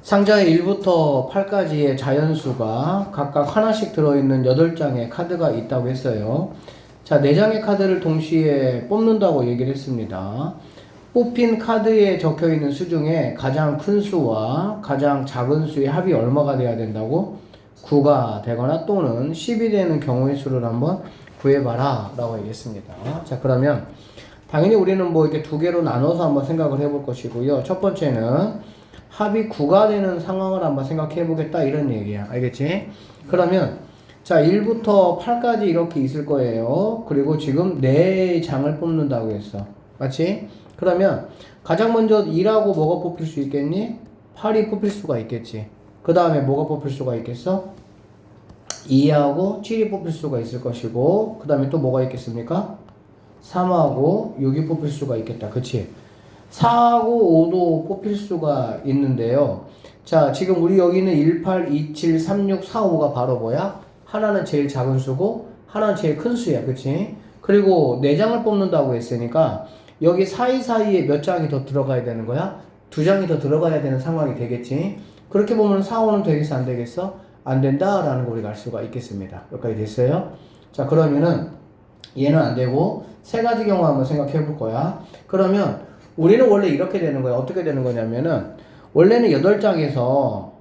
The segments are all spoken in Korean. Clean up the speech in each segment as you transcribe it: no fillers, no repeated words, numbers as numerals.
상자에 1부터 8까지의 자연수가 각각 하나씩 들어있는 8장의 카드가 있다고 했어요. 자, 4장의 카드를 동시에 뽑는다고 얘기를 했습니다. 뽑힌 카드에 적혀있는 수 중에 가장 큰 수와 가장 작은 수의 합이 얼마가 돼야 된다고? 9가 되거나 또는 10이 되는 경우의 수를 한번 구해봐라 라고 얘기했습니다. 자, 그러면 당연히 우리는 뭐 이렇게 두 개로 나눠서 한번 생각을 해볼 것이고요. 첫 번째는 합이 9가 되는 상황을 한번 생각해 보겠다 이런 얘기야. 알겠지? 그러면 자 1부터 8까지 이렇게 있을 거예요. 그리고 지금 4장을 뽑는다고 했어. 맞지? 그러면 가장 먼저 2라고 뭐가 뽑힐 수 있겠니? 8이 뽑힐 수가 있겠지. 그 다음에 뭐가 뽑힐 수가 있겠어? 2하고 7이 뽑힐 수가 있을 것이고 그 다음에 또 뭐가 있겠습니까? 3하고 6이 뽑힐 수가 있겠다. 그치? 4하고 5도 뽑힐 수가 있는데요. 자, 지금 우리 여기는 1, 8, 2, 7, 3, 6, 4, 5가 바로 뭐야? 하나는 제일 작은 수고 하나는 제일 큰 수야. 그치? 그리고 4장을 뽑는다고 했으니까 여기 사이사이에 몇 장이 더 들어가야 되는 거야? 2장이 더 들어가야 되는 상황이 되겠지? 그렇게 보면 4, 5는 되겠어? 안 되겠어? 안 된다라는 걸 우리가 알 수가 있겠습니다. 여기까지 됐어요? 자, 그러면은 얘는 안 되고 세 가지 경우 한번 생각해 볼 거야. 그러면 우리는 원래 이렇게 되는 거야. 어떻게 되는 거냐면은 원래는 8장에서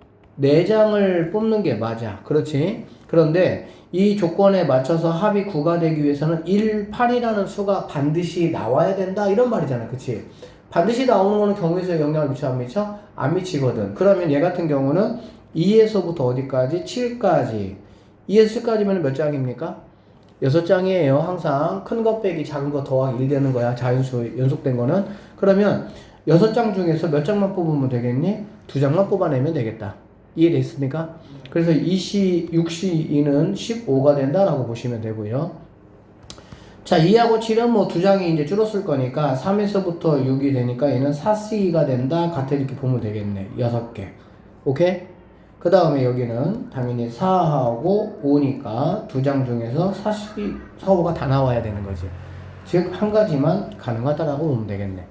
4장을 뽑는 게 맞아. 그렇지? 그런데 이 조건에 맞춰서 합이 9가 되기 위해서는 1, 8이라는 수가 반드시 나와야 된다 이런 말이잖아. 그치? 반드시 나오는 거는 경우에서 영향을 미쳐 안 미쳐? 안 미치거든. 그러면 얘 같은 경우는 2에서부터 어디까지? 7까지. 2에서 7까지면 몇 장입니까? 6장이에요. 항상 큰 거 빼기 작은 거 더하기 1 되는 거야. 자연수 연속된 거는. 그러면 6장 중에서 몇 장만 뽑으면 되겠니? 2장만 뽑아내면 되겠다. 이해됐습니까? 그래서 2시, 6시, 2는 15가 된다라고 보시면 되고요. 자, 2하고 7은 뭐 2장이 이제 줄었을 거니까 3에서부터 6이 되니까 얘는 4C가 된다. 같아 이렇게 보면 되겠네. 6개. 오케이? 그 다음에 여기는 당연히 4하고 5니까 2장 중에서 4, 5가 다 나와야 되는 거지. 즉, 한 가지만 가능하다라고 보면 되겠네.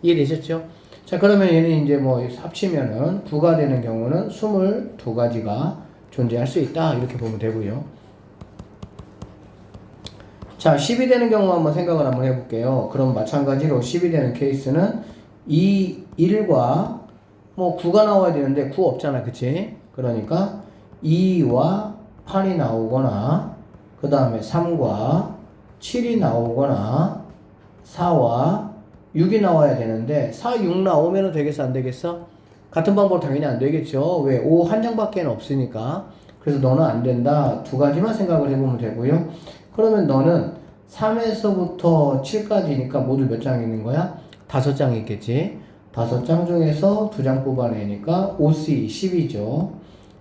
이해되셨죠? 자, 그러면 얘는 이제 뭐 합치면은 9가 되는 경우는 22가지가 존재할 수 있다. 이렇게 보면 되고요. 자, 10이 되는 경우 한번 생각을 한번 해볼게요. 그럼 마찬가지로 10이 되는 케이스는 1과 뭐 9가 나와야 되는데 9 없잖아. 그치? 그러니까 2와 8이 나오거나 그 다음에 3과 7이 나오거나 4와 6이 나와야 되는데 4, 6 나오면 되겠어? 안 되겠어? 같은 방법으로 당연히 안 되겠죠. 왜? 5 한 장밖에 없으니까. 그래서 너는 안 된다. 2가지만 생각을 해보면 되고요. 그러면 너는 3에서부터 7까지니까 모두 몇 장 있는 거야? 5장 있겠지. 5장 중에서 2장 뽑아내니까 5C 10이죠.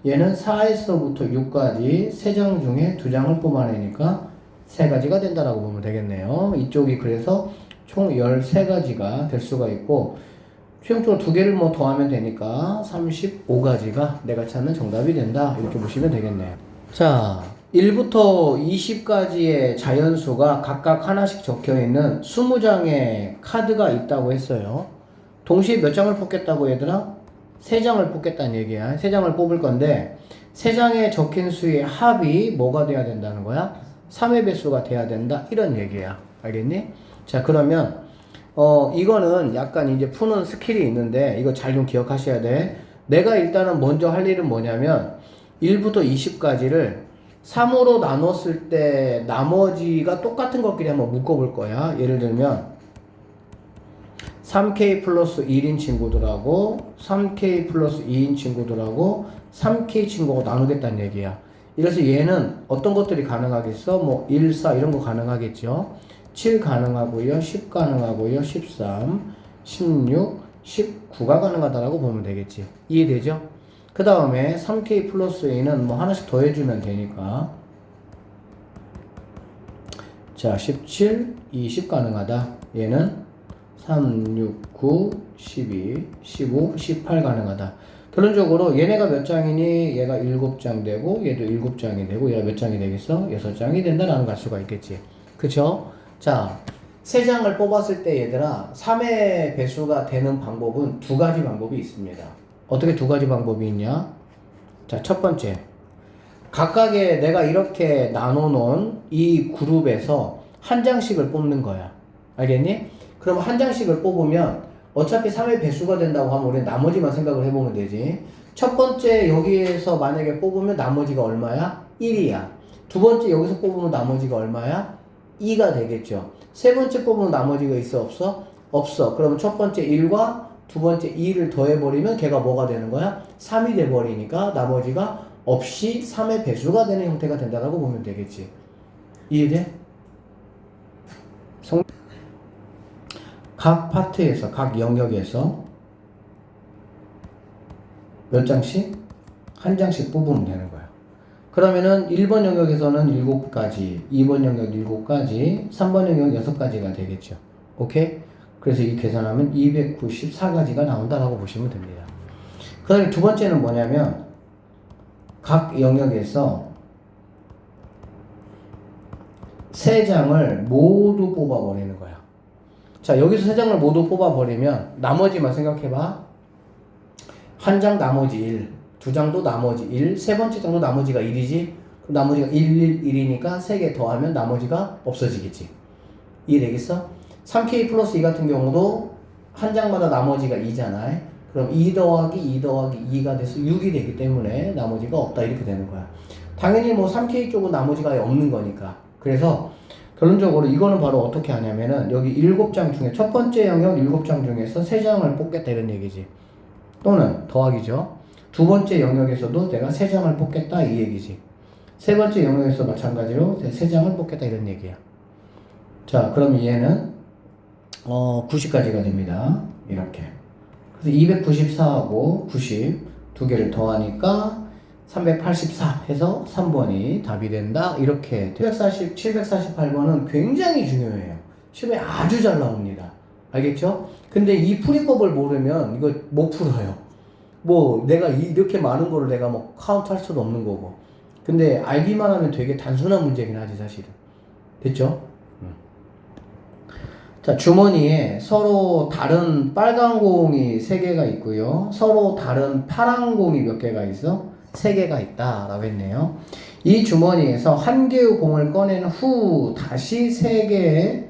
얘는 4에서부터 6까지 3장 중에 2장을 뽑아내니까 3가지가 된다라고 보면 되겠네요. 이쪽이 그래서 총 13가지가 될 수가 있고 최종적으로 2개를 뭐 더하면 되니까 35가지가 내가 찾는 정답이 된다. 이렇게 보시면 되겠네요. 자, 1부터 20까지의 자연수가 각각 하나씩 적혀있는 20장의 카드가 있다고 했어요. 동시에 몇 장을 뽑겠다고 얘들아? 3장을 뽑겠다는 얘기야. 3장을 뽑을 건데 3장에 적힌 수의 합이 뭐가 돼야 된다는 거야? 3의 배수가 돼야 된다 이런 얘기야. 알겠니? 자, 그러면 이거는 약간 이제 푸는 스킬이 있는데 이거 잘 좀 기억하셔야 돼. 내가 일단은 먼저 할 일은 뭐냐면 1부터 20까지를 3으로 나눴을 때 나머지가 똑같은 것끼리 한번 묶어볼 거야. 예를 들면 3K 플러스 1인 친구들하고 3K 플러스 2인 친구들하고 3K 친구하고 나누겠다는 얘기야. 이래서 얘는 어떤 것들이 가능하겠어? 뭐 1, 4 이런 거 가능하겠죠. 7 가능하고요. 10 가능하고요. 13, 16, 19가 가능하다라고 보면 되겠지. 이해되죠? 그 다음에 3K 플러스 A는 뭐 하나씩 더해주면 되니까 자 17, 20 가능하다. 얘는 3, 6, 9, 12, 15, 18 가능하다. 결론적으로 얘네가 몇 장이니? 얘가 7장 되고 얘도 7장이 되고 얘가 몇 장이 되겠어? 6장이 된다라는 걸 알 수가 있겠지. 그쵸? 자, 3장을 뽑았을 때 얘들아 3의 배수가 되는 방법은 2가지 방법이 있습니다. 어떻게 두 가지 방법이 있냐? 자, 첫 번째. 각각의 내가 이렇게 나눠놓은 이 그룹에서 한 장씩을 뽑는 거야. 알겠니? 그럼 한 장씩을 뽑으면 어차피 3의 배수가 된다고 하면 우리는 나머지만 생각을 해보면 되지. 첫 번째 여기에서 만약에 뽑으면 나머지가 얼마야? 1이야. 두 번째 여기서 뽑으면 나머지가 얼마야? 2가 되겠죠. 세 번째 뽑으면 나머지가 있어 없어? 없어. 그러면 첫 번째 1과 두 번째 2를 더해버리면 걔가 뭐가 되는 거야? 3이 돼버리니까 나머지가 없이 3의 배수가 되는 형태가 된다고 보면 되겠지. 이해돼? 각 파트에서, 각 영역에서 몇 장씩? 한 장씩 뽑으면 되는 거야. 그러면은 1번 영역에서는 7가지, 2번 영역 7가지, 3번 영역 6가지가 되겠죠. 오케이? 그래서 이 계산하면 294가지가 나온다라고 보시면 됩니다. 그 다음에 두 번째는 뭐냐면 각 영역에서 3장을 모두 뽑아버리는 거야. 자, 여기서 3장을 모두 뽑아버리면 나머지만 생각해봐. 한 장 나머지 1, 두 장도 나머지 1, 세 번째 장도 나머지가 1이지? 그럼 나머지가 1, 1, 1이니까 3개 더하면 나머지가 없어지겠지. 이해되겠어? 3K 플러스 2 같은 경우도 한 장마다 나머지가 2잖아. 그럼 2 더하기 2 더하기 2가 돼서 6이 되기 때문에 나머지가 없다 이렇게 되는 거야. 당연히 뭐 3K 쪽은 나머지가 없는 거니까. 그래서 결론적으로 이거는 바로 어떻게 하냐면은 여기 7장 중에 첫 번째 영역 7장 중에서 3장을 뽑겠다 이런 얘기지. 또는 더하기죠. 두 번째 영역에서도 내가 3장을 뽑겠다 이 얘기지. 세 번째 영역에서 마찬가지로 3장을 뽑겠다 이런 얘기야. 자, 그럼 얘는 90까지가 됩니다. 이렇게. 그래서 294하고 90 두 개를 더하니까 384 해서 3번이 답이 된다. 이렇게 748번은 굉장히 중요해요. 시험에 아주 잘 나옵니다. 알겠죠? 근데 이 풀이법을 모르면 이거 못 풀어요. 뭐 내가 이렇게 많은 거를 내가 뭐 카운트 할 수도 없는 거고. 근데 알기만 하면 되게 단순한 문제긴 하지 사실은. 됐죠? 자, 주머니에 서로 다른 빨간 공이 3개가 있고요. 서로 다른 파란 공이 몇 개가 있어? 3개가 있다 라고 했네요. 이 주머니에서 한 개의 공을 꺼낸 후 다시 3개의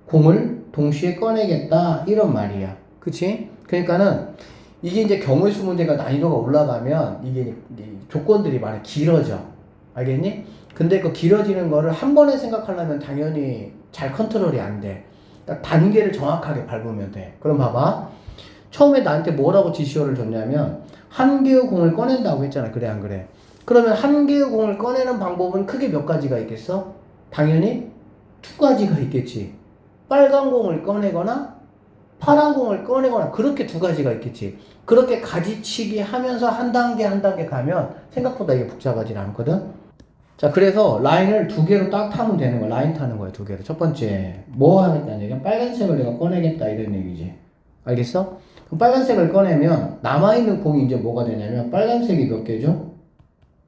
공을 동시에 꺼내겠다 이런 말이야. 그치? 그러니까는 이게 이제 경우수 문제가 난이도가 올라가면 이게 조건들이 많이 길어져. 알겠니? 근데 그 길어지는 거를 한 번에 생각하려면 당연히 잘 컨트롤이 안 돼. 그러니까 단계를 정확하게 밟으면 돼. 그럼 봐봐. 처음에 나한테 뭐라고 지시어를 줬냐면 한 개의 공을 꺼낸다고 했잖아. 그래 안 그래? 그러면 한 개의 공을 꺼내는 방법은 크게 몇 가지가 있겠어? 당연히 2가지가 있겠지. 빨간 공을 꺼내거나 파란 공을 꺼내거나 그렇게 2가지가 있겠지. 그렇게 가지치기 하면서 한 단계 한 단계 가면 생각보다 이게 복잡하진 않거든. 자, 그래서 라인을 2개로 딱 타면 되는 거야. 라인 타는 거야, 2개로. 첫 번째, 뭐 하겠다는 얘기야? 빨간색을 내가 꺼내겠다, 이런 얘기지. 알겠어? 그럼 빨간색을 꺼내면, 남아있는 공이 이제 뭐가 되냐면, 빨간색이 몇 개죠?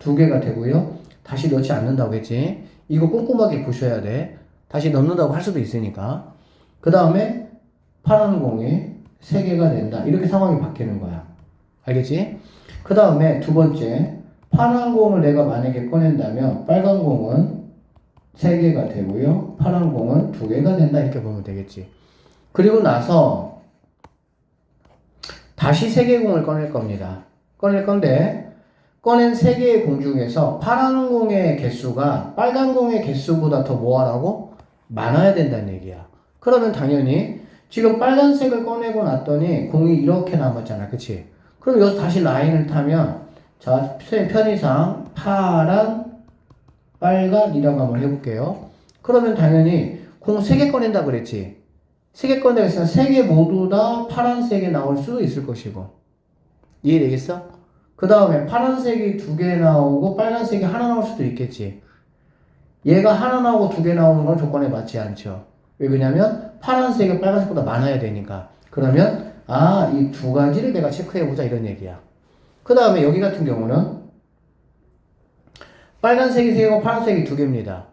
2개가 되고요. 다시 넣지 않는다고 했지. 이거 꼼꼼하게 보셔야 돼. 다시 넣는다고 할 수도 있으니까. 그 다음에, 파란 공이 3개가 된다. 이렇게 상황이 바뀌는 거야. 알겠지? 그 다음에 두 번째, 파란 공을 내가 만약에 꺼낸다면 빨간 공은 3개가 되고요. 파란 공은 2개가 된다. 이렇게 보면 되겠지. 그리고 나서 다시 3개의 공을 꺼낼 겁니다. 꺼낼 건데 꺼낸 3개의 공 중에서 파란 공의 개수가 빨간 공의 개수보다 더 뭐하라고? 많아야 된다는 얘기야. 그러면 당연히 지금 빨간색을 꺼내고 났더니 공이 이렇게 남았잖아. 그치? 그럼 여기서 다시 라인을 타면 자, 편의상 파란, 빨간이라고 한번 해볼게요. 그러면 당연히 공 3개 꺼낸다 그랬지. 3개 꺼낸다 그랬으면 3개 모두 다 파란색이 나올 수도 있을 것이고. 이해되겠어? 그 다음에 파란색이 2개 나오고 빨간색이 하나 나올 수도 있겠지. 얘가 하나 나오고 2개 나오는 건 조건에 맞지 않죠. 왜 그러냐면 파란색이 빨간색보다 많아야 되니까. 그러면 이 2가지를 내가 체크해보자 이런 얘기야. 그 다음에 여기 같은 경우는 빨간색이 3개고 파란색이 2개입니다.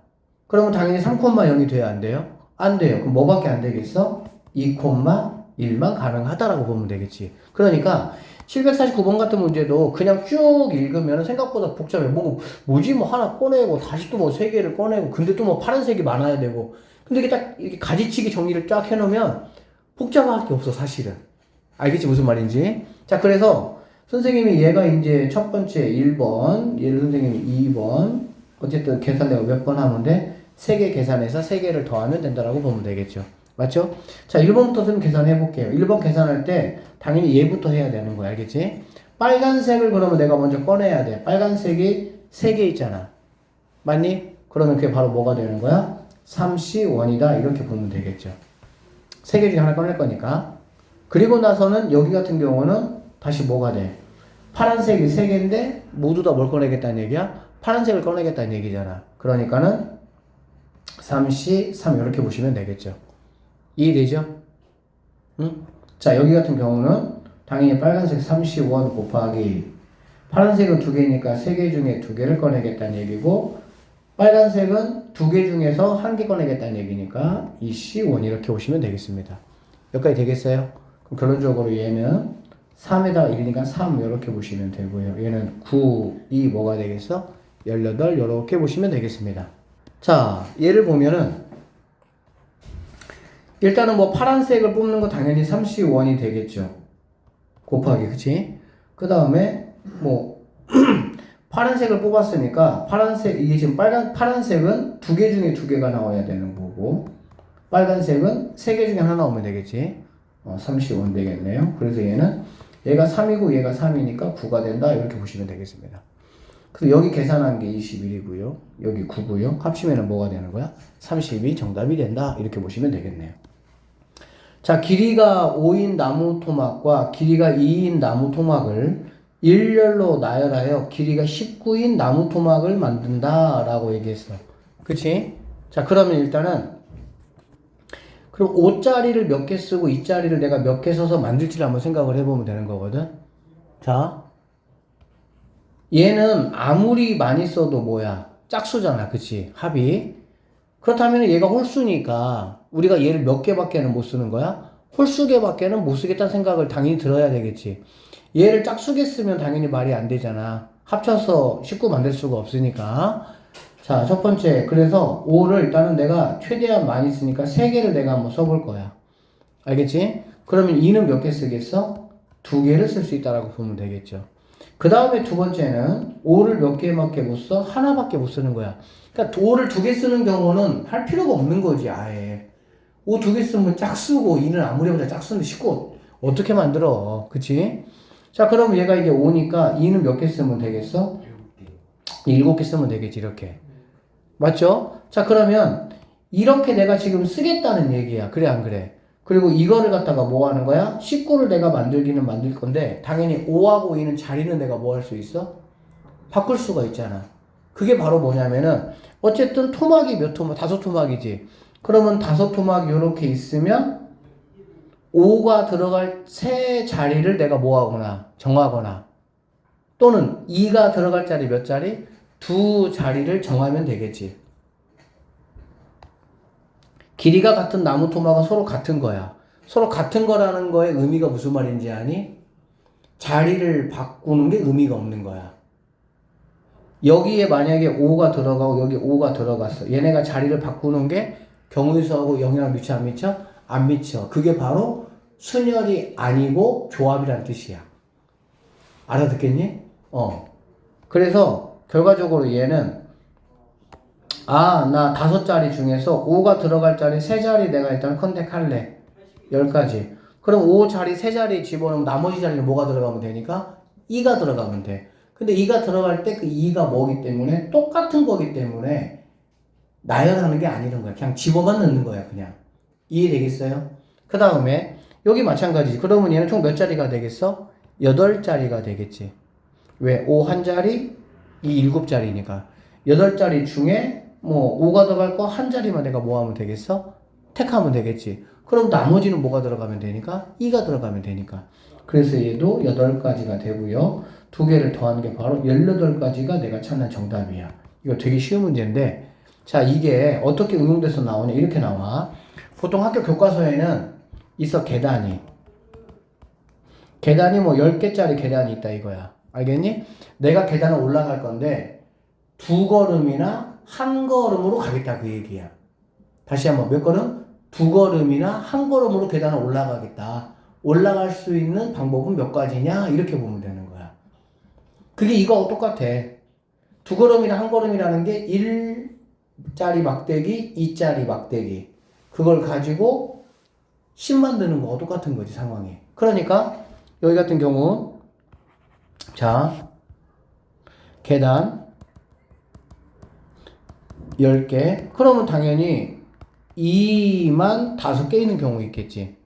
그러면 당연히 3,0이 돼야 안 돼요? 안 돼요. 그럼 뭐밖에 안 되겠어? 2,1만 가능하다라고 보면 되겠지. 그러니까 749번 같은 문제도 그냥 쭉 읽으면 생각보다 복잡해. 뭐지? 뭐 하나 꺼내고, 다시 또 뭐 세 개를 꺼내고, 근데 또 뭐 파란색이 많아야 되고. 근데 이게 딱 이렇게 가지치기 정리를 쫙 해놓으면 복잡할 게 없어, 사실은. 알겠지? 무슨 말인지? 자, 그래서 선생님이 얘가 이제 첫 번째 1번, 얘를 선생님이 2번, 어쨌든 계산 내가 몇 번 하면 돼? 3개 계산해서 3개를 더하면 된다라고 보면 되겠죠. 맞죠? 자, 1번부터 선생님 계산해 볼게요. 1번 계산할 때 당연히 얘부터 해야 되는 거야. 알겠지? 빨간색을 그러면 내가 먼저 꺼내야 돼. 빨간색이 3개 있잖아. 맞니? 그러면 그게 바로 뭐가 되는 거야? 3C1이다. 이렇게 보면 되겠죠. 3개 중에 하나 꺼낼 거니까. 그리고 나서는 여기 같은 경우는 다시 뭐가 돼? 파란색이 3개인데 모두 다 뭘 꺼내겠다는 얘기야? 파란색을 꺼내겠다는 얘기잖아. 그러니까는 3C3 이렇게 보시면 되겠죠. 이해되죠? 응? 자, 여기 같은 경우는 당연히 빨간색 3C1 곱하기 파란색은 2개니까 3개 중에 2개를 꺼내겠다는 얘기고 빨간색은 2개 중에서 1개 꺼내겠다는 얘기니까 이 C1 이렇게 보시면 되겠습니다. 여기까지 되겠어요? 그럼 결론적으로 얘는 3에다가 1이니까 3 이렇게 보시면 되고요. 얘는 9, 2 뭐가 되겠어? 18 이렇게 보시면 되겠습니다. 자, 얘를 보면은 일단은 뭐 파란색을 뽑는 거 당연히 3C1이 되겠죠. 곱하기, 그치? 그 다음에 뭐 파란색을 뽑았으니까 파란색, 이게 지금 파란색은 2개 중에 2개가 나와야 되는 거고 빨간색은 3개 중에 하나 나오면 되겠지. 3C1 되겠네요. 그래서 얘가 3이고 얘가 3이니까 9가 된다. 이렇게 보시면 되겠습니다. 그래서 여기 계산한 게 21이고요. 여기 9고요. 합치면 뭐가 되는 거야? 30이 정답이 된다. 이렇게 보시면 되겠네요. 자, 길이가 5인 나무 토막과 길이가 2인 나무 토막을 일렬로 나열하여 길이가 19인 나무 토막을 만든다 라고 얘기했어. 그치? 자, 그러면 일단은 그럼 5짜리를 몇 개 쓰고 2짜리를 내가 몇 개 써서 만들지를 한번 생각을 해보면 되는 거거든. 자, 얘는 아무리 많이 써도 뭐야? 짝수잖아. 그치? 합이. 그렇다면 얘가 홀수니까 우리가 얘를 몇 개밖에는 못 쓰는 거야? 홀수 개밖에는 못 쓰겠다는 생각을 당연히 들어야 되겠지. 얘를 짝수개 쓰면 당연히 말이 안 되잖아. 합쳐서 19 만들 수가 없으니까. 자, 첫 번째. 그래서 5를 일단은 내가 최대한 많이 쓰니까 3개를 내가 한번 써볼 거야. 알겠지? 그러면 2는 몇 개 쓰겠어? 2개를 쓸 수 있다라고 보면 되겠죠. 그 다음에 두 번째는 5를 몇 개밖에 못 써? 하나밖에 못 쓰는 거야. 그러니까 5를 2개 쓰는 경우는 할 필요가 없는 거지, 아예. 5 2개 쓰면 짝수고 2는 아무리 해보자 짝수인데 19 어떻게 만들어? 그치? 자, 그러면 얘가 이게 5니까 2는 몇 개 쓰면 되겠어? 7개 쓰면 되겠지, 이렇게. 맞죠? 자, 그러면 이렇게 내가 지금 쓰겠다는 얘기야. 그래, 안 그래? 그리고 이거를 갖다가 뭐 하는 거야? 19를 내가 만들기는 만들 건데 당연히 5하고 2는 자리는 내가 뭐 할 수 있어? 바꿀 수가 있잖아. 그게 바로 뭐냐면은 어쨌든 토막이 몇 토막? 5토막이지. 그러면 5토막이 이렇게 있으면 5가 들어갈 세 자리를 내가 뭐 하거나 정하거나 또는 2가 들어갈 자리 몇 자리? 2자리를 정하면 되겠지. 길이가 같은 나무 토막은 서로 같은 거야. 서로 같은 거라는 거의 의미가 무슨 말인지 아니? 자리를 바꾸는 게 의미가 없는 거야. 여기에 만약에 5가 들어가고 여기 5가 들어갔어. 얘네가 자리를 바꾸는 게 경우수하고 영향을 미쳐 안 미쳐? 안 미쳐. 그게 바로 순열이 아니고 조합이란 뜻이야. 알아듣겠니? 그래서 결과적으로 얘는 나 5자리 중에서 5가 들어갈 자리 3자리 내가 일단 컨택할래. 10가지. 그럼 5자리 3자리 집어넣으면 나머지 자리는 뭐가 들어가면 되니까? 2가 들어가면 돼. 근데 2가 들어갈 때 그 2가 뭐기 때문에 똑같은 거기 때문에 나열하는 게 아니는 거야. 그냥 집어만 넣는 거야, 그냥. 이해되겠어요? 그 다음에 여기 마찬가지지. 그러면 얘는 총 몇 자리가 되겠어? 8자리가 되겠지. 왜? 5 한 자리, 2 7자리니까. 8자리 중에 뭐 5가 들어갈 거 한 자리만 내가 뭐 하면 되겠어? 택하면 되겠지. 그럼 나머지는 뭐가 들어가면 되니까? 2가 들어가면 되니까. 그래서 얘도 8가지가 되고요. 2개를 더하는 게 바로 18가지가 내가 찾는 정답이야. 이거 되게 쉬운 문제인데 자, 이게 어떻게 응용돼서 나오냐? 이렇게 나와. 보통 학교 교과서에는 있어, 계단이. 계단이 뭐 10개짜리 계단이 있다 이거야. 알겠니? 내가 계단을 올라갈 건데 2걸음이나 1걸음으로 가겠다 그 얘기야. 다시 한번 몇 걸음? 2걸음이나 1걸음으로 계단을 올라가겠다. 올라갈 수 있는 방법은 몇 가지냐? 이렇게 보면 되는 거야. 그게 이거하고 똑같아. 2걸음이나 1걸음이라는 게 1짜리 막대기, 2짜리 막대기. 그걸 가지고 10 만드는 거하고 똑같은 거지, 상황이. 그러니까 여기 같은 경우 자 계단 10개 그러면 당연히 2만 5개 있는 경우 있겠지.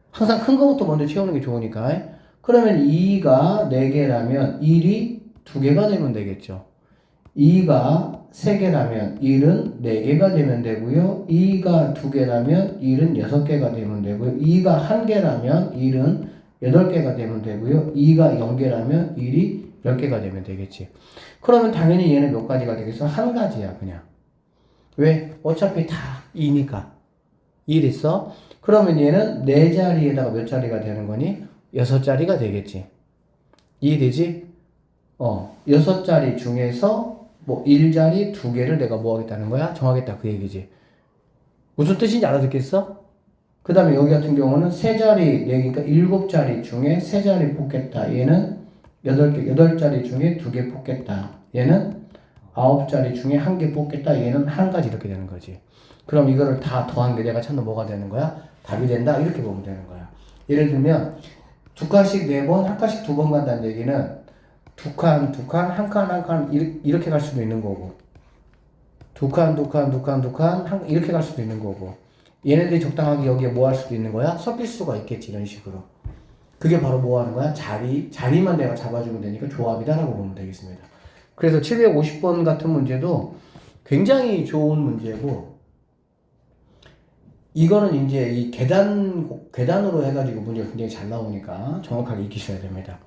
항상 큰 거부터 먼저 채우는 게 좋으니까. 그러면 2가 4개라면 1이 2개가 되면 되겠죠. 2가 3개라면 1은 4개가 되면 되고요. 2가 2개라면 1은 6개가 되면 되고요. 2가 1개라면 1은 8개가 되면 되고요. 2가 0개라면 1이 10개가 되면 되겠지. 그러면 당연히 얘는 몇 가지가 되겠어? 한 가지야 그냥. 왜? 어차피 다 2니까. 1 있어? 그러면 얘는 4자리에다가 몇 자리가 되는 거니? 6자리가 되겠지. 이해되지? 6자리 중에서 뭐 1자리 2개를 내가 뭐 하겠다는 거야? 정하겠다 그 얘기지. 무슨 뜻인지 알아듣겠어? 그 다음에 여기 같은 경우는 3자리, 그러니까 7자리 중에 3자리 뽑겠다. 얘는 8자리 중에 2개 뽑겠다. 얘는 9자리 중에 1개 뽑겠다. 얘는 한 가지 이렇게 되는 거지. 그럼 이거를 다 더한 게 내가 찾는 뭐가 되는 거야? 답이 된다. 이렇게 보면 되는 거야. 예를 들면 2칸씩 4번, 한 칸씩 2번 간다는 얘기는 2칸, 2칸, 한 칸, 한 칸 이렇게 갈 수도 있는 거고 2칸, 2칸, 2칸, 2칸 이렇게 갈 수도 있는 거고 얘네들이 적당하게 여기에 뭐 할 수도 있는 거야? 섞일 수가 있겠지 이런 식으로. 그게 바로 뭐 하는 거야? 자리만 내가 잡아주면 되니까 조합이다라고 보면 되겠습니다. 그래서 750번 같은 문제도 굉장히 좋은 문제고 이거는 이제 이 계단으로 해가지고 문제가 굉장히 잘 나오니까 정확하게 익히셔야 됩니다.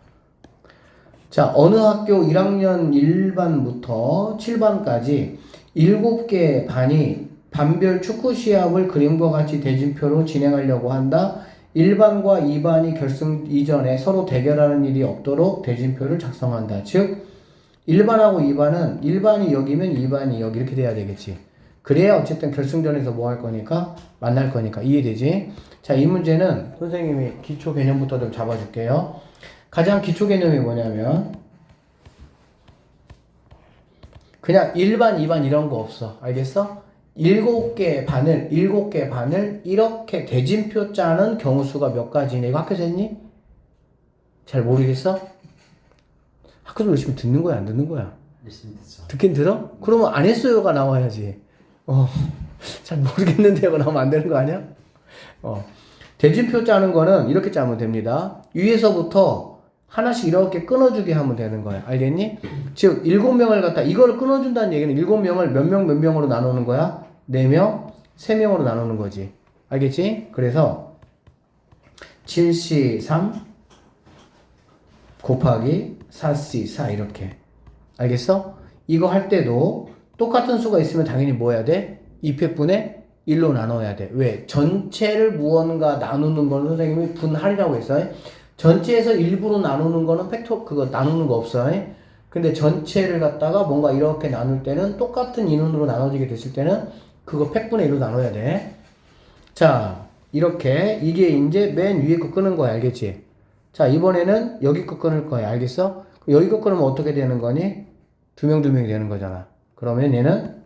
자, 어느 학교 1학년 1반부터 7반까지 7개 반이 반별 축구 시합을 그림과 같이 대진표로 진행하려고 한다. 1반과 2반이 결승 이전에 서로 대결하는 일이 없도록 대진표를 작성한다. 즉 1반하고 2반은 1반이 여기면 2반이 여기 이렇게 돼야 되겠지. 그래야 어쨌든 결승전에서 뭐 할 거니까 만날 거니까 이해되지? 자, 이 문제는 선생님이 기초 개념부터 좀 잡아줄게요. 가장 기초 개념이 뭐냐면 그냥 1반, 2반 이런 거 없어. 알겠어? 7개 반을 이렇게 대진표 짜는 경우 수가 몇 가지냐? 이거 학교에서 했니? 잘 모르겠어? 학교에서 열심히 듣는 거야, 안 듣는 거야? 열심히 듣죠. 듣긴 들어? 그러면 안 했어요가 나와야지. 잘 모르겠는데요가 나오면 안 되는 거 아니야? 대진표 짜는 거는 이렇게 짜면 됩니다. 위에서부터 하나씩 이렇게 끊어주게 하면 되는 거야. 알겠니? 즉 7명을 갖다 이거를 끊어준다는 얘기는 7명을 몇 명으로 나누는 거야? 4명, 3명으로 나누는 거지. 알겠지? 그래서 7C3 곱하기 4C4 이렇게. 알겠어? 이거 할 때도 똑같은 수가 있으면 당연히 뭐 해야 돼? 2패분의 1로 나눠야 돼. 왜? 전체를 무언가 나누는 건 선생님이 분할이라고 했어요. 전체에서 일부로 나누는 거는 그거 나누는 거 없어요. 근데 전체를 갖다가 뭔가 이렇게 나눌 때는 똑같은 인원으로 나눠지게 됐을 때는 그거 팩분의 1로 나눠야 돼. 자, 이렇게 이게 이제 맨 위에 거 끄는 거야. 알겠지? 자, 이번에는 여기 거 끊을 거야. 알겠어? 여기 거 끊으면 어떻게 되는 거니? 2명 되는 거잖아. 그러면 얘는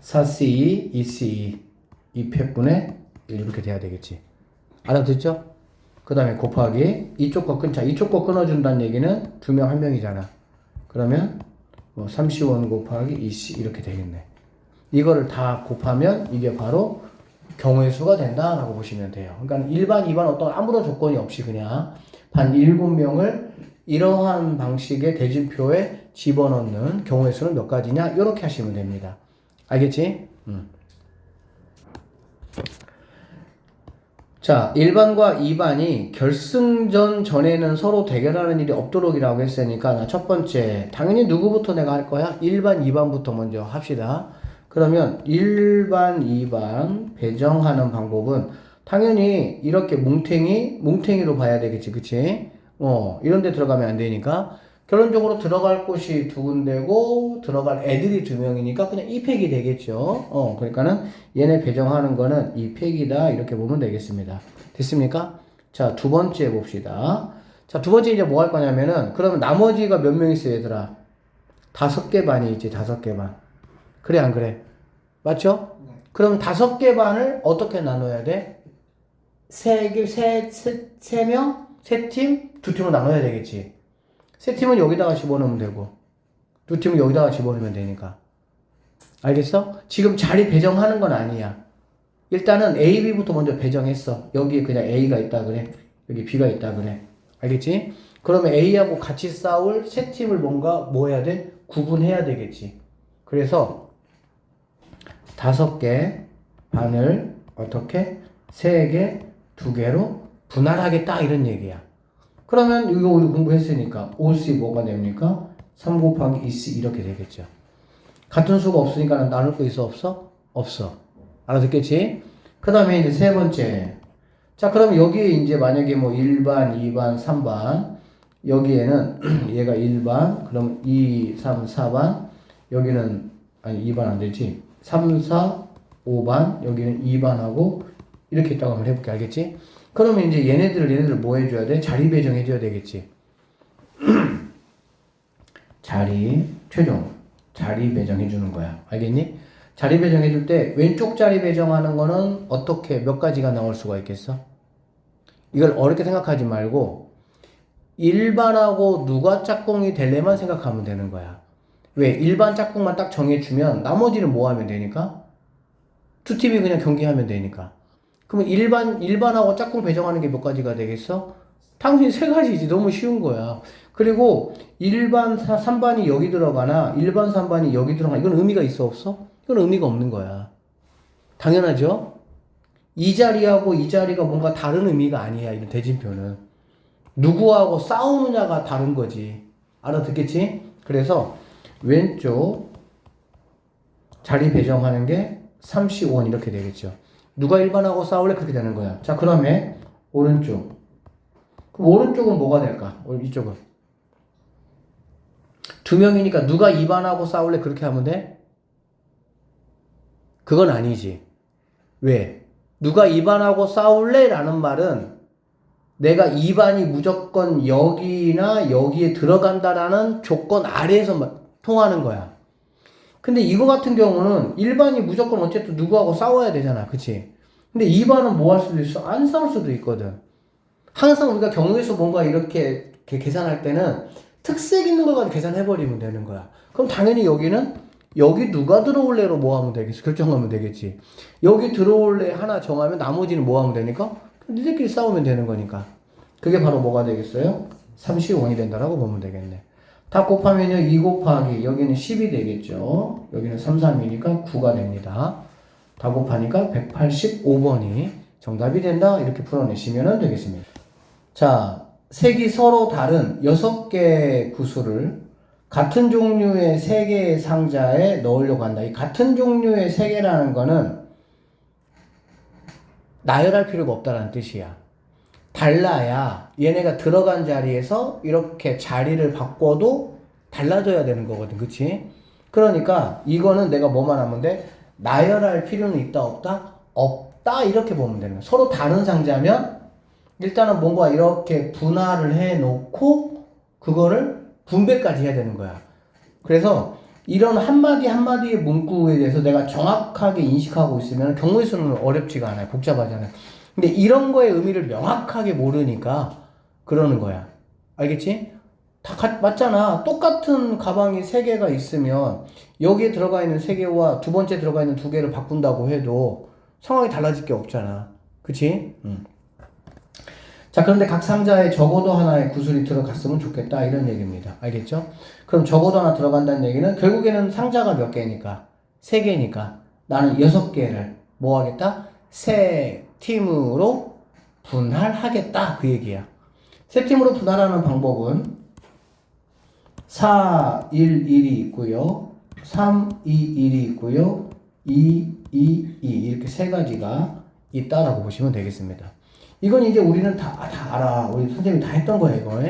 4C2, 2C2 2패분의 1 이렇게 돼야 되겠지. 알아듣죠? 그 다음에 곱하기 이쪽 거 끊자. 이쪽 거 끊어준다는 얘기는 2명 1명이잖아. 그러면 뭐 3C1 곱하기 2C 이렇게 되겠네. 이거를 다 곱하면 이게 바로 경우의 수가 된다라고 보시면 돼요. 그러니까 1반, 2반 어떤 아무런 조건이 없이 그냥 반 7명을 이러한 방식의 대진표에 집어넣는 경우의 수는 몇 가지냐? 이렇게 하시면 됩니다. 알겠지? 자, 1반과 2반이 결승전 전에는 서로 대결하는 일이 없도록이라고 했으니까 나 첫 번째 당연히 누구부터 내가 할 거야? 1반, 2반부터 먼저 합시다. 그러면 1반, 2반 배정하는 방법은 당연히 이렇게 뭉탱이로 봐야 되겠지, 그치? 이런 데 들어가면 안 되니까. 결론적으로 들어갈 곳이 두 군데고, 들어갈 애들이 두 명이니까 그냥 이 팩이 되겠죠. 그러니까는 얘네 배정하는 거는 이 팩이다. 이렇게 보면 되겠습니다. 됐습니까? 자, 두 번째 봅시다. 자, 두 번째 이제 뭐 할 거냐면은, 그러면 나머지가 몇 명 있어요, 얘들아? 5개 반이 있지, 5개 반. 그래, 안 그래? 맞죠? 네. 그럼 5개 반을 어떻게 나눠야 돼? 세 명? 세 팀? 두 팀으로 나눠야 되겠지. 세 팀은 여기다가 집어넣으면 되고, 두 팀은 여기다가 집어넣으면 되니까. 알겠어? 지금 자리 배정하는 건 아니야. 일단은 A, B부터 먼저 배정했어. 여기에 그냥 A가 있다 그래. 여기 B가 있다 그래. 알겠지? 그러면 A하고 같이 싸울 세 팀을 뭐 해야 돼? 구분해야 되겠지. 그래서 5개 반을 어떻게? 3개, 2개로 분할하겠다 이런 얘기야. 그러면 이거 우리 공부했으니까 OC 뭐가 됩니까? 3 곱하기 2C 이렇게 되겠죠. 같은 수가 없으니까 나눌 거 있어 없어? 없어. 알아듣겠지? 그 다음에 이제 세 번째. 자, 그럼 여기에 이제 만약에 뭐 1반, 2반, 3반 여기에는 얘가 1반, 그럼 2, 3, 4반 여기는 아니 2반 안 되지. 3, 4, 5반 여기는 2반하고 이렇게 있다고 한번 해볼게. 알겠지? 그러면 이제 얘네들을 뭐 해줘야 돼? 자리 배정해줘야 되겠지. 최종 자리 배정해주는 거야. 알겠니? 자리 배정해줄 때 왼쪽 자리 배정하는 거는 어떻게 몇 가지가 나올 수가 있겠어? 이걸 어렵게 생각하지 말고 일반하고 누가 짝꿍이 될래만 생각하면 되는 거야. 왜? 일반 짝꿍만 딱 정해주면 나머지는 뭐 하면 되니까? 두 팀이 그냥 경기하면 되니까. 그러면 일반하고 짝꿍 배정하는 게 몇 가지가 되겠어? 당연히 3가지지. 너무 쉬운 거야. 그리고 일반 3반이 여기 들어가나 일반 3반이 여기 들어가나 이건 의미가 있어 없어? 이건 의미가 없는 거야. 당연하죠? 이 자리하고 이 자리가 뭔가 다른 의미가 아니야. 이런 대진표는. 누구하고 싸우느냐가 다른 거지. 알아듣겠지? 그래서 왼쪽 자리 배정하는 게 35원 이렇게 되겠죠. 누가 일반하고 싸울래? 그렇게 되는 거야. 자, 그러면 오른쪽. 그럼 오른쪽은 뭐가 될까? 이쪽은. 2명이니까 누가 2반하고 싸울래? 그렇게 하면 돼? 그건 아니지. 왜? 누가 2반하고 싸울래? 라는 말은 내가 2반이 무조건 여기나 여기에 들어간다라는 조건 아래에서 통하는 거야. 근데 이거 같은 경우는 1반이 무조건 어쨌든 누구하고 싸워야 되잖아. 그치? 근데 2반은 뭐 할 수도 있어? 안 싸울 수도 있거든. 항상 우리가 경우에서 뭔가 이렇게 계산할 때는 특색 있는 걸 가지고 계산해버리면 되는 거야. 그럼 당연히 여기는 여기 누가 들어올래로 뭐 하면 되겠어? 결정하면 되겠지. 여기 들어올래 하나 정하면 나머지는 뭐 하면 되니까? 니들끼리 싸우면 되는 거니까. 그게 바로 뭐가 되겠어요? 35원이 된다라고 보면 되겠네. 다 곱하면요 2 곱하기 여기는 10이 되겠죠. 여기는 3, 3이니까 9가 됩니다. 다 곱하니까 185번이 정답이 된다. 이렇게 풀어내시면 되겠습니다. 자, 색이 서로 다른 6개의 구슬을 같은 종류의 3개의 상자에 넣으려고 한다. 이 같은 종류의 3개라는 거는 나열할 필요가 없다는 뜻이야. 달라야 얘네가 들어간 자리에서 이렇게 자리를 바꿔도 달라져야 되는 거거든. 그치? 그러니까 이거는 내가 뭐만 하면 돼? 나열할 필요는 있다 없다? 없다 이렇게 보면 되는 거야. 서로 다른 상자면 일단은 뭔가 이렇게 분할을 해 놓고 그거를 분배까지 해야 되는 거야. 그래서 이런 한마디 한마디의 문구에 대해서 내가 정확하게 인식하고 있으면 경우의 수는 어렵지가 않아요. 복잡하잖아요. 근데 이런 거의 의미를 명확하게 모르니까 그러는 거야. 알겠지? 다 맞잖아. 똑같은 가방이 3개가 있으면 여기에 들어가 있는 3개와 두 번째 들어가 있는 2개를 바꾼다고 해도 상황이 달라질 게 없잖아. 그치? 자, 그런데 각 상자에 적어도 하나의 구슬이 들어갔으면 좋겠다 이런 얘기입니다. 알겠죠? 그럼 적어도 하나 들어간다는 얘기는 결국에는 상자가 몇 개니까? 3개니까 나는 6개를 뭐 하겠다? 세 팀으로 분할하겠다 그 얘기야. 세 팀으로 분할하는 방법은 4, 1, 1이 있고요. 3, 2, 1이 있고요. 2, 2, 2 이렇게 3가지가 있다라고 보시면 되겠습니다. 이건 이제 우리는 다 알아. 우리 선생님이 다 했던 거야, 이거.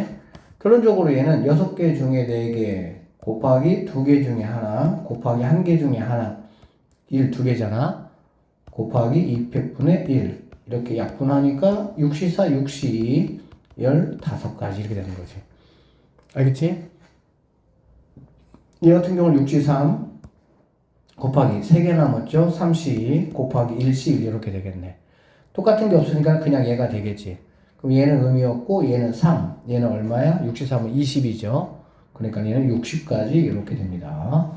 결론적으로 얘는 6개 중에 4개 곱하기 2개 중에 하나 곱하기 1개 중에 하나 1, 2개잖아. 곱하기 200분의 1 이렇게 약분하니까 6시4, 6시 15가지 이렇게 되는 거지. 알겠지? 얘 같은 경우는 6시3 곱하기 3개 남았죠? 3시 곱하기 1시 1 이렇게 되겠네. 똑같은 게 없으니까 그냥 얘가 되겠지. 그럼 얘는 의미 없고 얘는 3. 얘는 얼마야? 6시3은 20이죠. 그러니까 얘는 60까지 이렇게 됩니다.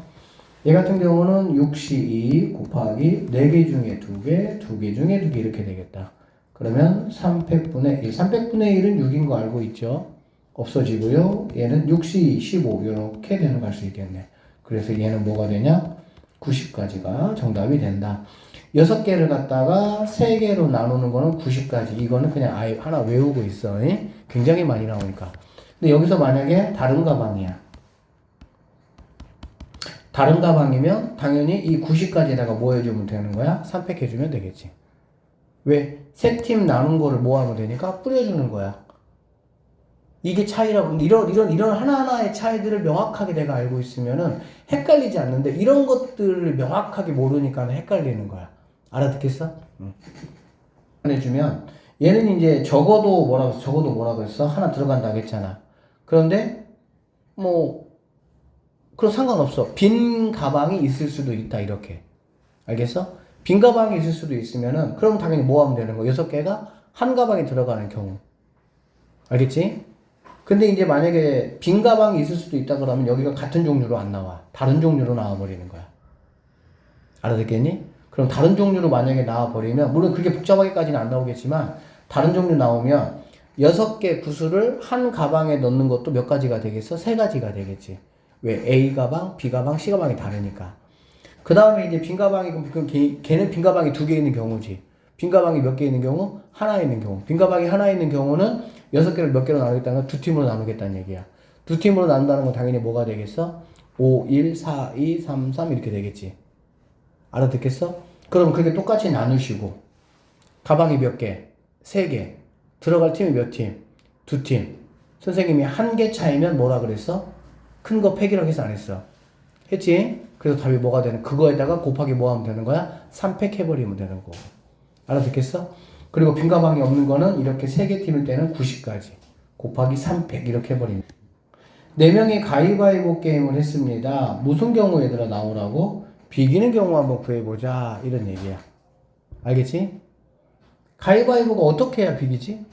얘 같은 경우는 6시2 곱하기 4개 중에 2개, 2개 중에 2개 이렇게 되겠다. 그러면 300분의 1. 300분의 1은 6인 거 알고 있죠? 없어지고요. 얘는 6시 15 이렇게 되는 걸 수 있겠네. 그래서 얘는 뭐가 되냐? 90까지가 정답이 된다. 6개를 갖다가 3개로 나누는 거는 90까지. 이거는 그냥 아예 하나 외우고 있어. 굉장히 많이 나오니까. 근데 여기서 만약에 다른 가방이야. 다른 가방이면 당연히 이 90까지에다가 뭐 해주면 되는 거야? 3팩 해주면 되겠지. 왜? 세 팀 나눈 거를 뭐 하면 되니까 뿌려주는 거야. 이게 차이라고. 이런 하나하나의 차이들을 명확하게 내가 알고 있으면은 헷갈리지 않는데 이런 것들을 명확하게 모르니까 헷갈리는 거야. 알아듣겠어? 응. 해주면 얘는 이제 적어도 뭐라고 했어? 하나 들어간다고 했잖아. 그런데 그럼 상관없어. 빈 가방이 있을 수도 있다 이렇게. 알겠어? 빈 가방이 있을 수도 있으면은 그럼 당연히 뭐 하면 되는 거야? 6개가 한 가방에 들어가는 경우. 알겠지? 근데 이제 만약에 빈 가방이 있을 수도 있다 그러면 여기가 같은 종류로 안 나와. 다른 종류로 나와버리는 거야. 알아듣겠니? 그럼 다른 종류로 만약에 나와버리면, 물론 그렇게 복잡하게까지는 안 나오겠지만, 다른 종류 나오면 6개 구슬을 한 가방에 넣는 것도 몇 가지가 되겠어? 3가지가 되겠지. 왜? A 가방, B 가방, C 가방이 다르니까. 그 다음에 이제 빈 가방이, 그럼 걔는 빈 가방이 2개 있는 경우지. 빈 가방이 몇 개 있는 경우? 하나 있는 경우. 빈 가방이 하나 있는 경우는 6개를 몇 개로 나누겠다는 건 2팀으로 나누겠다는 얘기야. 2팀으로 나눈다는 건 당연히 뭐가 되겠어? 5, 1, 4, 2, 3, 3 이렇게 되겠지. 알아듣겠어? 그럼 그렇게 똑같이 나누시고 가방이 몇 개? 3개. 들어갈 팀이 몇 팀? 2팀. 선생님이 1개 차이면 뭐라 그랬어? 큰 거 팩이라고 해서 안 했어. 했지? 그래서 답이 뭐가 되는? 그거에다가 곱하기 뭐 하면 되는 거야? 3팩 해버리면 되는 거고. 알아듣겠어? 그리고 빈 가방이 없는 거는 이렇게 3개 팀일 때는 90까지. 곱하기 3팩 이렇게 해버립니다. 4명이 가위바위보 게임을 했습니다. 무슨 경우 얘들아 나오라고? 비기는 경우 한번 구해보자 이런 얘기야. 알겠지? 가위바위보가 어떻게 해야 비기지?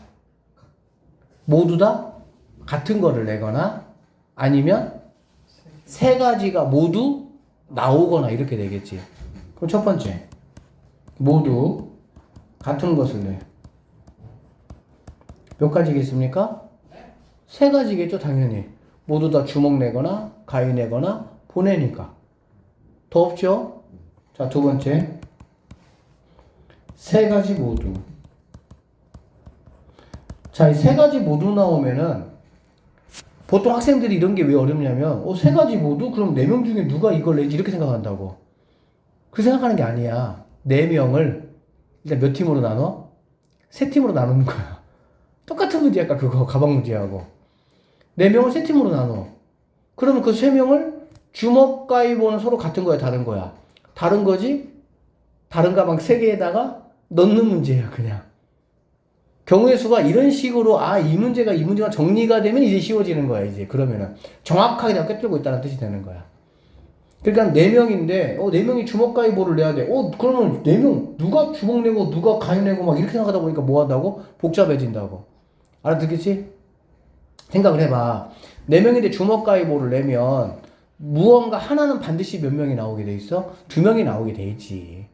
모두 다 같은 거를 내거나 아니면 3가지가 모두 나오거나 이렇게 되겠지. 그럼 첫 번째 모두 같은 것을 내. 몇 가지겠습니까? 3가지겠죠 당연히. 모두 다 주먹 내거나 가위 내거나 보내니까. 더 없죠? 자, 두 번째 3가지 모두. 자, 이 3가지 모두 나오면은 보통 학생들이 이런 게 왜 어렵냐면 3가지 모두? 그럼 4명 중에 누가 이걸 내지? 이렇게 생각한다고. 그렇게 생각하는 게 아니야. 4명을 일단 몇 팀으로 나눠? 3팀으로 나누는 거야. 똑같은 문제 아까 그거 가방 문제하고 4명을 3팀으로 나눠. 그러면 그 3명을 주먹 가위보는 서로 같은 거야 다른 거야? 다른 거지? 다른 가방 3개에다가 넣는 문제야 그냥. 경우의 수가 이런 식으로 이 문제가 정리가 되면 이제 쉬워지는 거야 이제. 그러면은 정확하게 내가 꿰뚫고 있다는 뜻이 되는 거야. 그러니까 4명인데 4명이 주먹 가위보를 내야 돼. 그러면 4명 누가 주먹 내고 누가 가위 내고 막 이렇게 생각하다 보니까 뭐 한다고? 복잡해진다고. 알아듣겠지? 생각을 해봐. 4명인데 주먹 가위보를 내면 무언가 하나는 반드시 몇 명이 나오게 돼 있어? 2명이 나오게 돼 있지.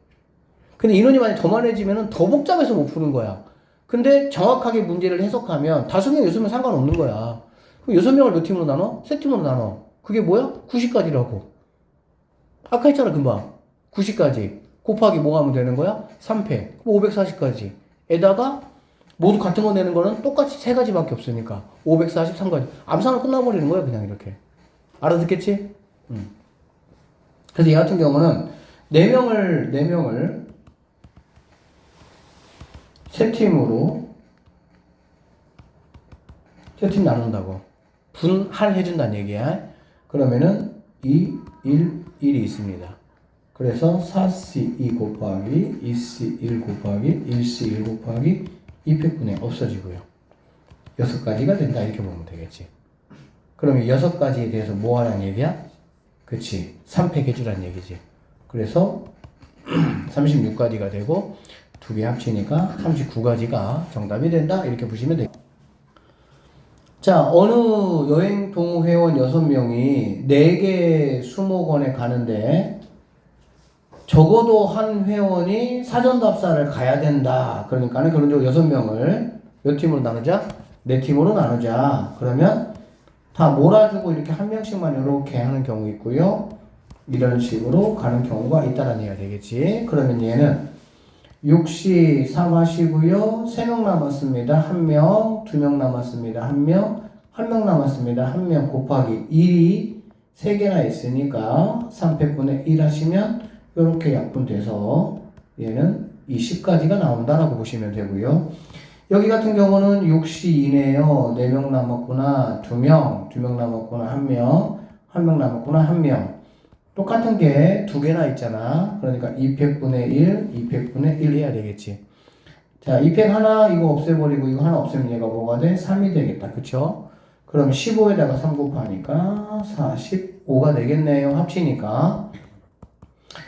근데 인원이 만약 더 많아지면 더 복잡해서 못 푸는 거야. 근데 정확하게 문제를 해석하면 5명, 6명 상관없는 거야. 그럼 6명을 몇 팀으로 나눠? 3팀으로 나눠. 그게 뭐야? 90까지라고. 아까 했잖아 금방. 90까지. 곱하기 뭐 하면 되는 거야? 3패. 540까지. 에다가 모두 같은 거 내는 거는 똑같이 3가지밖에 없으니까 543가지. 암산은 끝나버리는 거야 그냥 이렇게. 알아듣겠지? 그래서 얘 같은 경우는 4명을 세 팀으로 세 팀 나눈다고. 분할해준다는 얘기야. 그러면은 2, 1, 1이 있습니다. 그래서 4C2 곱하기 2C1 곱하기 1C1 곱하기 2팩분의 없어지고요. 6가지가 된다 이렇게 보면 되겠지. 그러면 6가지에 대해서 뭐 하라는 얘기야? 그치. 3팩 해주라는 얘기지. 그래서 36가지가 되고 두 개 합치니까 39가지가 정답이 된다 이렇게 보시면 돼요. 자, 어느 여행 동호회원 6명이 4개 수목원에 가는데 적어도 한 회원이 사전답사를 가야 된다. 그러니까는 그런 6명을 몇 팀으로 나누자? 4팀으로 나누자. 그러면 다 몰아주고 이렇게 한 명씩만 이렇게 하는 경우 있고요. 이런 식으로 가는 경우가 있다라는 얘기가 되겠지. 그러면 얘는 6시 3 하시고요. 3명 남았습니다. 1명, 2명 남았습니다. 1명, 1명 남았습니다. 1명 곱하기 1이 3개나 있으니까 3팩분의 1 하시면 이렇게 약분돼서 얘는 20가지가 나온다라고 보시면 되고요. 여기 같은 경우는 6시 이네요. 4명 남았구나. 2명, 2명 남았구나. 1명, 1명 남았구나. 1명. 똑같은 게 2개나 있잖아. 그러니까 2팩분의 1, 2팩분의 1 해야 되겠지. 자, 2팩 하나 이거 없애버리고 이거 하나 없애면 얘가 뭐가 돼? 3이 되겠다. 그쵸? 그럼 15에다가 3 곱하니까 45가 되겠네요. 합치니까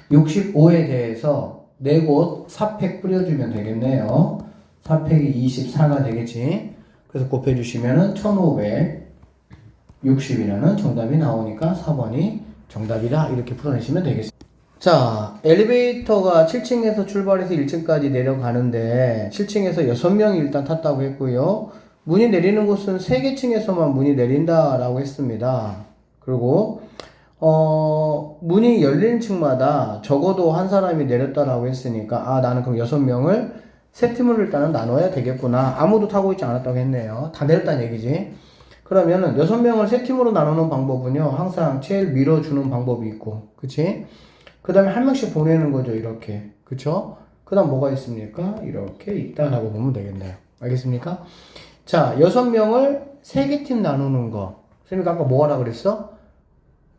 65에 대해서 4곳 4팩 뿌려주면 되겠네요. 4팩이 24가 되겠지. 그래서 곱해주시면은 1560이라는 정답이 나오니까 4번이 정답이다. 이렇게 풀어내시면 되겠습니다. 자, 엘리베이터가 7층에서 출발해서 1층까지 내려가는데 7층에서 6명이 일단 탔다고 했고요. 문이 내리는 곳은 3개 층에서만 문이 내린다라고 했습니다. 그리고 문이 열리는 층마다 적어도 한 사람이 내렸다라고 했으니까 나는 그럼 6명을 세 팀으로 일단은 나눠야 되겠구나. 아무도 타고 있지 않았다고 했네요. 다 내렸다는 얘기지. 그러면은 6명을 세 팀으로 나누는 방법은요, 항상 제일 밀어주는 방법이 있고, 그치? 그 다음에 한 명씩 보내는 거죠, 이렇게. 그쵸? 그 다음 뭐가 있습니까? 이렇게 있다라고 보면 되겠네요. 알겠습니까? 자, 6명을 3개 팀 나누는 거. 선생님이 아까 뭐 하라 그랬어?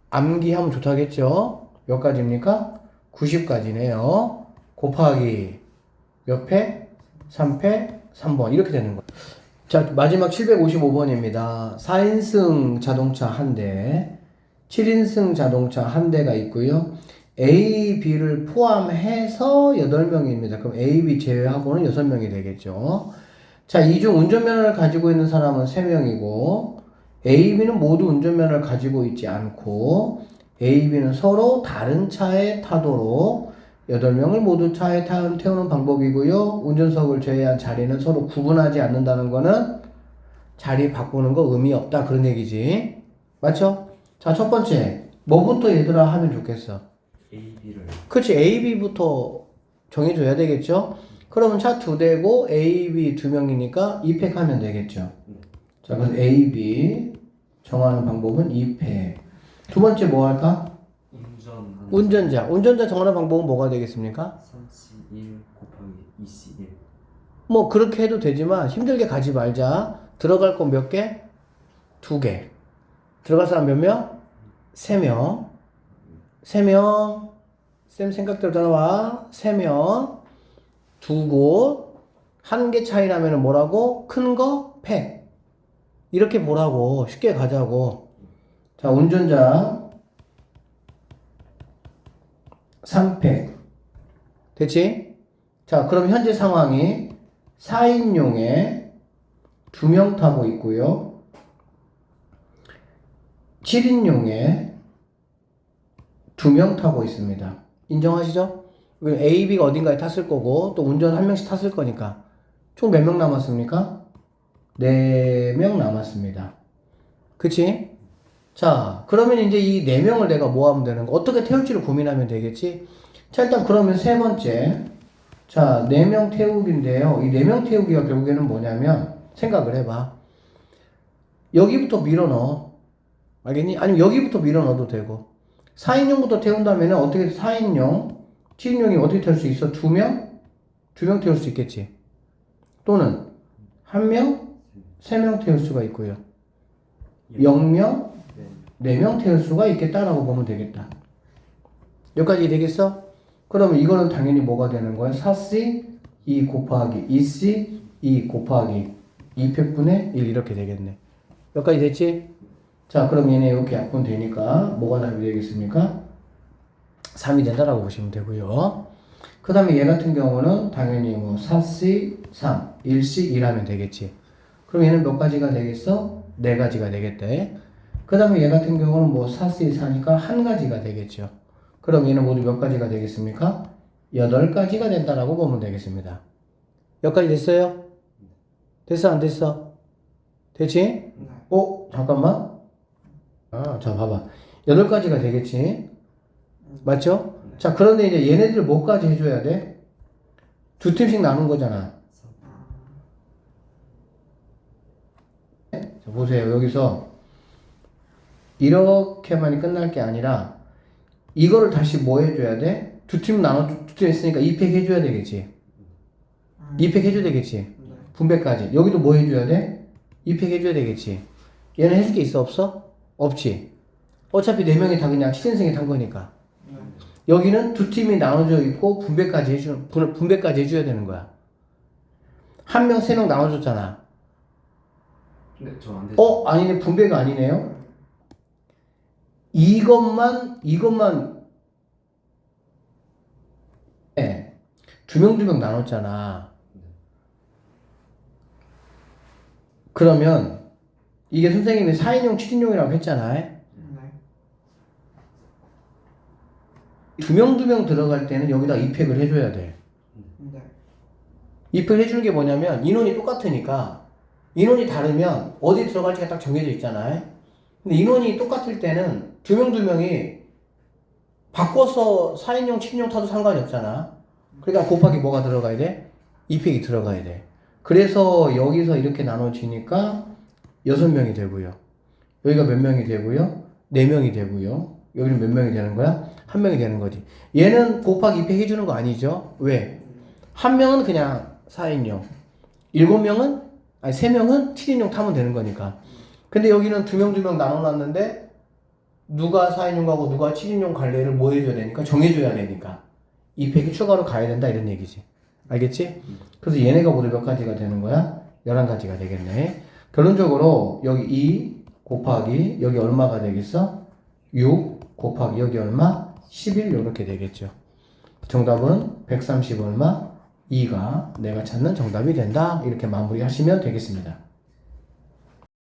암기하면 좋다겠죠? 몇 가지입니까? 90가지네요. 곱하기 몇 팩? 3팩? 3번. 이렇게 되는 거예요. 자, 마지막 755번입니다. 4인승 자동차 1대, 7인승 자동차 1대가 있고요. A, B를 포함해서 8명입니다. 그럼 A, B 제외하고는 6명이 되겠죠. 자, 이 중 운전면허를 가지고 있는 사람은 3명이고, A, B는 모두 운전면허를 가지고 있지 않고, A, B는 서로 다른 차에 타도록 8명을 모두 차에 태우는 방법이고요. 운전석을 제외한 자리는 서로 구분하지 않는다는 거는 자리 바꾸는 거 의미 없다. 그런 얘기지. 맞죠? 자, 첫 번째. 뭐부터 얘들아 하면 좋겠어? A, B를. 그치. A, B부터 정해줘야 되겠죠? 그러면 차 2대고 A, B 2명이니까 2팩 하면 되겠죠? 자, 그래서 A, B 정하는 방법은 2팩. 두 번째 뭐 할까? 운전자 정하는 방법은 뭐가 되겠습니까? 3C1 곱하기 2C1. 뭐 그렇게 해도 되지만 힘들게 가지 말자. 들어갈 건 몇 개? 2개. 들어갈 사람 몇 명? 3명. 3명. 쌤 생각대로 따라와. 3명. 2곳. 1개 차이 나면 뭐라고? 큰 거? 팩. 이렇게 보라고. 쉽게 가자고. 자, 운전자 3팩. 됐지? 자, 그럼 현재 상황이 4인용에 2명 타고 있고요. 7인용에 2명 타고 있습니다. 인정하시죠? A, B가 어딘가에 탔을 거고, 또 운전 한 명씩 탔을 거니까. 총 몇 명 남았습니까? 4명 남았습니다. 그치? 자, 그러면 이제 이 4명을 내가 뭐 하면 되는 거? 어떻게 태울지를 고민하면 되겠지? 자, 일단 그러면 세 번째. 자, 4명 태우기인데요. 이 4명 태우기가 결국에는 뭐냐면, 생각을 해봐. 여기부터 밀어 넣어. 알겠니? 아니면 여기부터 밀어 넣어도 되고. 4인용부터 태운다면 어떻게 4인용, 7인용이 어떻게 태울 수 있어? 2명? 2명 태울 수 있겠지. 또는 1명, 3명 태울 수가 있고요. 0명, 네. 4명 태울 수가 있겠다라고 보면 되겠다. 여기까지 되겠어? 그러면 이거는 당연히 뭐가 되는 거야? 4C 2 곱하기 2C 2 곱하기 2팩분의 1 이렇게 되겠네. 여기까지 됐지? 자, 그럼 얘네 이렇게 약분 되니까 뭐가 답이 되겠습니까? 3이 된다라고 보시면 되고요. 그 다음에 얘 같은 경우는 당연히 뭐 4C 3, 1C 1 하면 되겠지. 그럼 얘는 몇 가지가 되겠어? 4가지가 되겠대. 그 다음에 얘 같은 경우는 뭐 4C 4니까 한 가지가 되겠죠. 그럼 얘는 모두 몇 가지가 되겠습니까? 8가지가 된다라고 보면 되겠습니다. 여기까지 됐어요? 됐어 안 됐어? 됐지? 잠깐만. 자 봐봐. 8가지가 되겠지? 맞죠? 자, 그런데 이제 얘네들 뭐까지 해줘야 돼? 2팀씩 나눈 거잖아. 자, 보세요. 여기서 이렇게만이 끝날 게 아니라 이거를 다시 뭐 해줘야 돼? 2팀 나눠, 2팀 했으니까 2팩 해줘야 되겠지. 2팩 해줘야 되겠지. 분배까지. 여기도 뭐 해줘야 돼? 2팩 해줘야 되겠지. 얘는 해줄 게 있어? 없어? 없지. 어차피 4명이 다 그냥 7인승에 탄 거니까. 여기는 2팀이 나눠져 있고 분배까지 해줘야 되는 거야. 1명, 3명 나눠줬잖아. 근데 저 안 되죠. 아니네. 분배가 아니네요. 이것만 네. 2명 나눴잖아. 그러면 이게 선생님이 4인용, 7인용이라고 했잖아요. 2명 들어갈 때는 여기다 2팩을 해줘야 돼. 2팩 해주는 게 뭐냐면 인원이 똑같으니까 인원이 다르면 어디 들어갈지가 딱 정해져 있잖아요. 근데 인원이 똑같을 때는 2명이 바꿔서 4인용, 7인용 타도 상관이 없잖아. 그러니까 곱하기 뭐가 들어가야 돼? 2팩이 들어가야 돼. 그래서 여기서 이렇게 나눠지니까 6명이 되고요. 여기가 몇 명이 되고요? 4명이 되고요. 여기는 몇 명이 되는 거야? 1명이 되는 거지. 얘는 곱하기 2팩 해주는 거 아니죠? 왜? 1명은 그냥 4인용, 3명은 7인용 타면 되는 거니까. 근데 여기는 2명 나눠놨는데 누가 4인용 가고 누가 7인용 갈래를 뭐 해줘야 되니까 정해줘야 되니까 2팩이 추가로 가야 된다 이런 얘기지. 알겠지? 그래서 얘네가 모두 몇 가지가 되는 거야? 11가지가 되겠네. 결론적으로 여기 2 곱하기 여기 얼마가 되겠어? 6 곱하기 여기 얼마? 11 이렇게 되겠죠. 정답은 130 얼마? 2가 내가 찾는 정답이 된다. 이렇게 마무리하시면 되겠습니다.